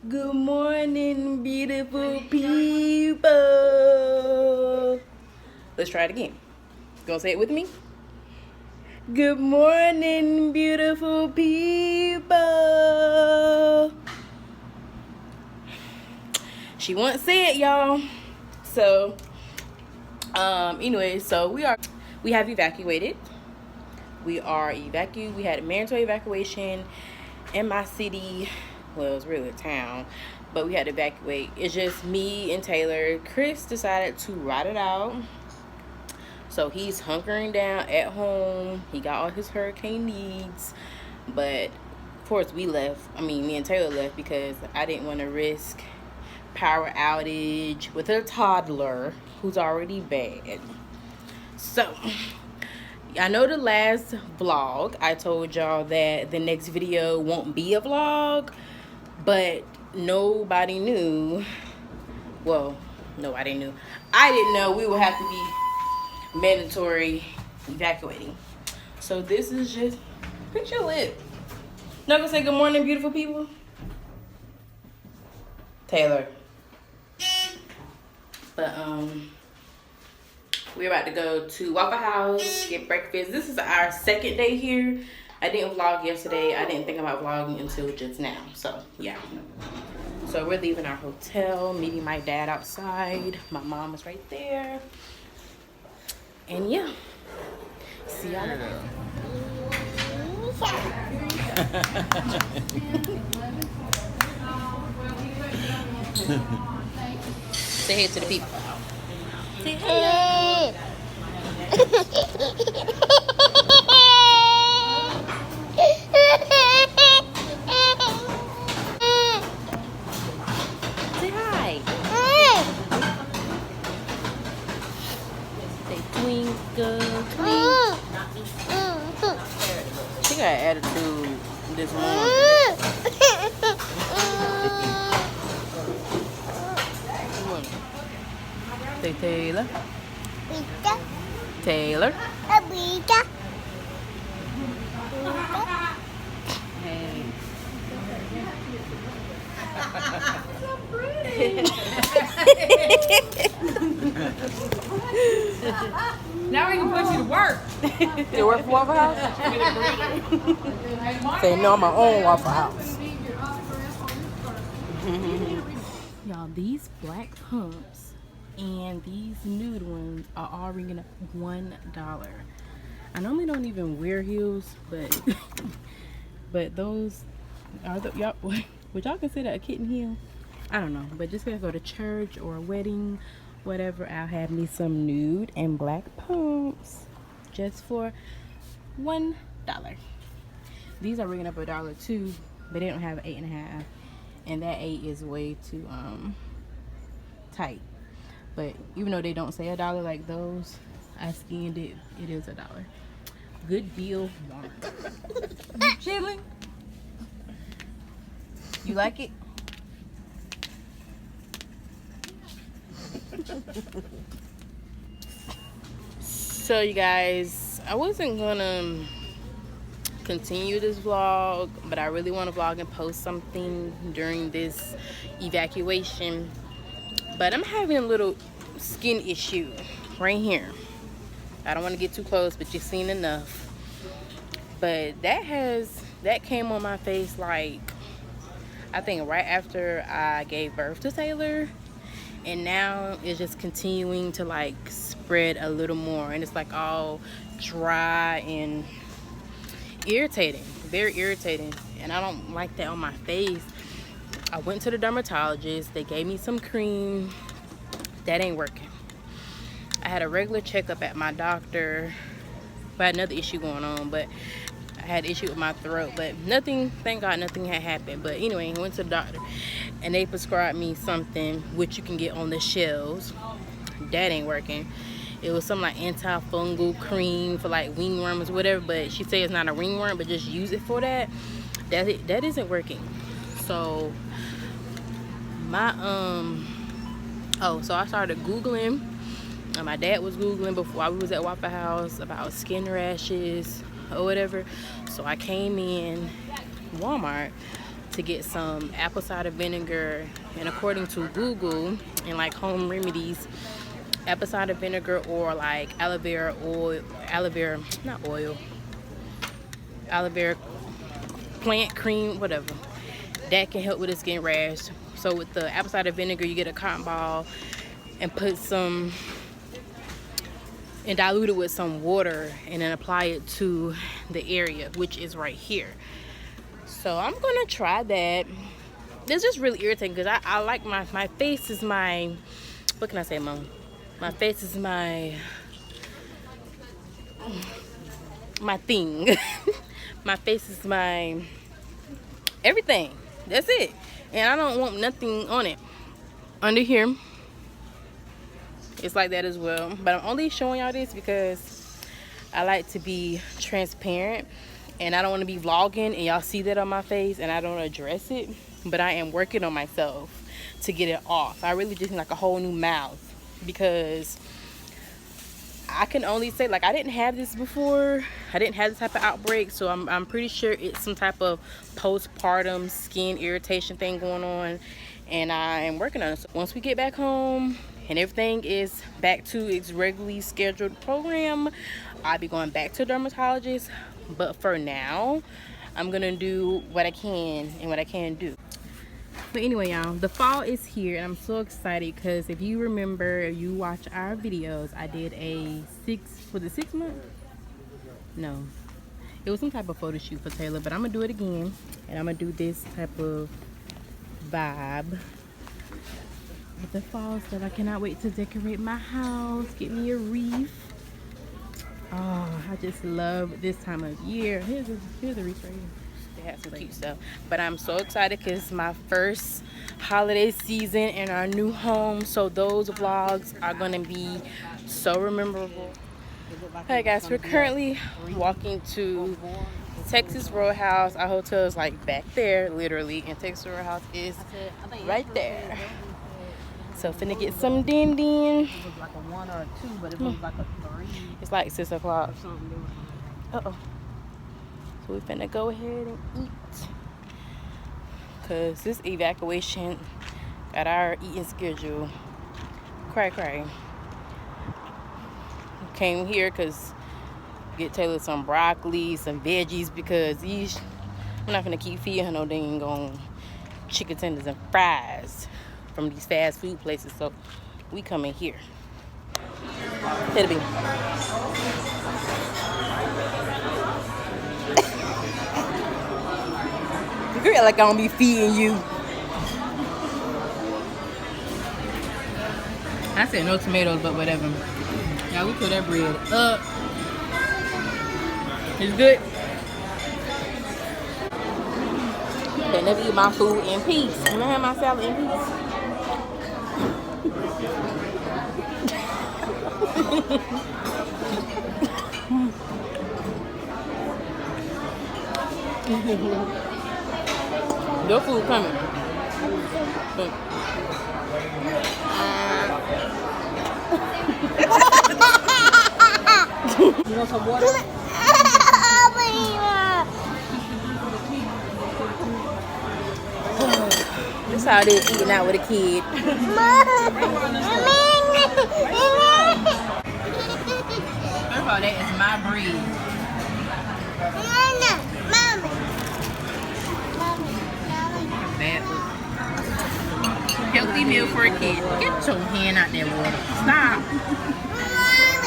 Good morning, beautiful people. Let's try it again. Gonna say it with me? Good morning, beautiful people. She won't say it, y'all. So, anyway, so we have evacuated. We had a mandatory evacuation in my city. Well, it was really a town, but we had to evacuate. It's just me and Taylor. Chris decided to ride it out. So he's hunkering down at home. He got all his hurricane needs. But, of course, me and Taylor left because I didn't want to risk power outage with a toddler who's already bad. So, I know the last vlog I told y'all that the next video won't be a vlog, but nobody knew. Well, nobody knew. I didn't know we would have to be mandatory evacuating. So this is just, fix your lip. Not gonna say good morning, beautiful people. Taylor. But we're about to go to Waffle House, get breakfast. This is our second day here. I didn't vlog yesterday. I didn't think about vlogging until just now. So, yeah. So, we're leaving our hotel, meeting my dad outside. My mom is right there. And, yeah. See y'all later. Say hey to the people. Say hey. Say hi. Say twinkle, twinkle. She got an attitude this morning. Say Taylor. Taylor. Hey. Now we can put you to work. You work for Waffle House? Say no, I'm my own Waffle House. Y'all, these black pumps and these nude ones are all ringing up $1. I normally don't even wear heels, but but those are the y'all. Would y'all consider a kitten heel? I don't know, but just gonna go to church or a wedding, whatever. I'll have me some nude and black pumps just for $1. These are ringing up $1 too, but they don't have an 8.5, and that 8 is way too tight. But even though they don't say $1 like those, I scanned it. It is $1. Good deal. You chilling? You like it? So you guys, I wasn't gonna continue this vlog, but I really want to vlog and post something during this evacuation. But I'm having a little skin issue right here. I don't want to get too close, but you've seen enough. But that came on my face like, I think right after I gave birth to Taylor, and now it's just continuing to like spread a little more, and it's like all dry and irritating, very irritating, and I don't like that on my face. I went to the dermatologist. They gave me some cream. That ain't working. I had a regular checkup at my doctor. I had another issue going on, but I had an issue with my throat, but nothing, thank God, nothing had happened. But anyway, I went to the doctor, and they prescribed me something which you can get on the shelves. That ain't working. It was some like antifungal cream for like ringworms or whatever, but she said it's not a ringworm, but just use it for that. That isn't working. So my so I started Googling. My dad was Googling before I was at Waffle House about skin rashes or whatever. So I came in Walmart to get some apple cider vinegar, and according to Google and like home remedies, apple cider vinegar or like aloe vera oil, aloe vera, not oil, aloe vera plant cream, whatever, that can help with a skin rash. So with the apple cider vinegar, you get a cotton ball and put some and dilute it with some water and then apply it to the area, which is right here. So I'm gonna try that. It's just really irritating because I like my face is my, what can I say, Mom? My face is my thing. My face is my everything. That's it. And I don't want nothing on it. Under here, it's like that as well. But I'm only showing y'all this because I like to be transparent. And I don't want to be vlogging and y'all see that on my face and I don't address it. But I am working on myself to get it off. I really just need like a whole new mouth. Because I can only say, like, I didn't have this before. I didn't have this type of outbreak, so I'm pretty sure it's some type of postpartum skin irritation thing going on, and I am working on it. So once we get back home and everything is back to its regularly scheduled program, I'll be going back to a dermatologist. But for now, I'm gonna do what I can and what I can do. But anyway, y'all, the fall is here and I'm so excited because if you remember, if you watch our videos, I did a 6 month? No, it was some type of photo shoot for Taylor, but I'm gonna do it again and I'm gonna do this type of vibe with the fall stuff. I cannot wait to decorate my house, get me a wreath. Oh, I just love this time of year. Here's a wreath right here. They have some cute stuff, but I'm so excited because it's my first holiday season in our new home, so those vlogs are gonna be so memorable. Hey guys, we're currently walking to Texas Roadhouse. Our hotel is like back there, literally, and Texas Roadhouse is right there. So finna get some din din. It was like a 1 or a 2, but it was like a 3. It's like 6 o'clock. Something. So we finna go ahead and eat. Cause this evacuation got our eating schedule cray. Came here cause get Taylor some broccoli, some veggies because I'm not gonna keep feeding her no dang on chicken tenders and fries from these fast food places. So we come in here. It'll be. Girl, like I don't be feeding you. I said no tomatoes, but whatever. Now we put that bread up. It's good. They never eat my food in peace. Can I have my salad in peace? Your food coming. You want some water? That's how it is eating out with a kid. First of all, that is my bread. Bad look. Healthy meal for a kid. Get your hand out there, water. Stop.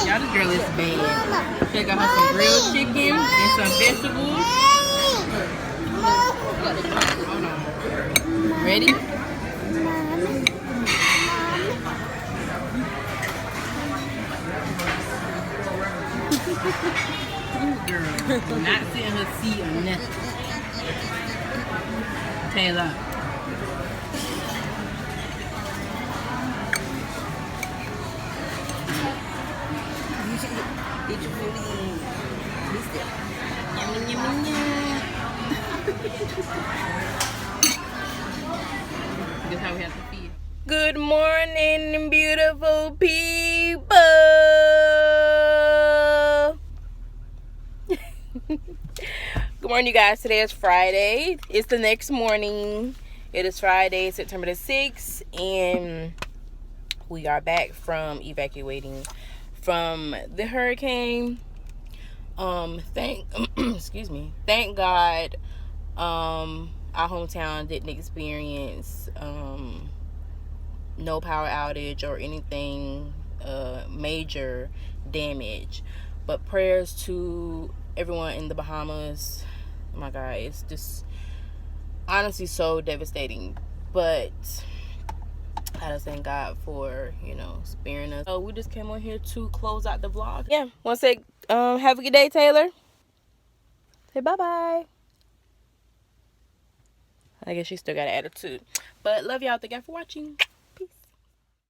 Y'all, this girl is bad. She got her some grilled chicken and some vegetables. Hold on. Ready? Girl, not sitting her seat or nothing. Taylor. Did you really miss it? Yummy, yummy, yummy. That's how we have to feed. Good morning, beautiful people. Good Good morning, you guys. Today is Friday. It's the next morning. It is Friday, September the 6th, and we are back from evacuating from the hurricane. Excuse me. Thank God, our hometown didn't experience no power outage or anything major damage. But prayers to everyone in the Bahamas. Oh my God, it's just honestly so devastating. But I just thank God for, sparing us. So we just came on here to close out the vlog. Yeah, want to say have a good day, Taylor. Say bye-bye. I guess she still got an attitude. But love y'all. Thank y'all for watching.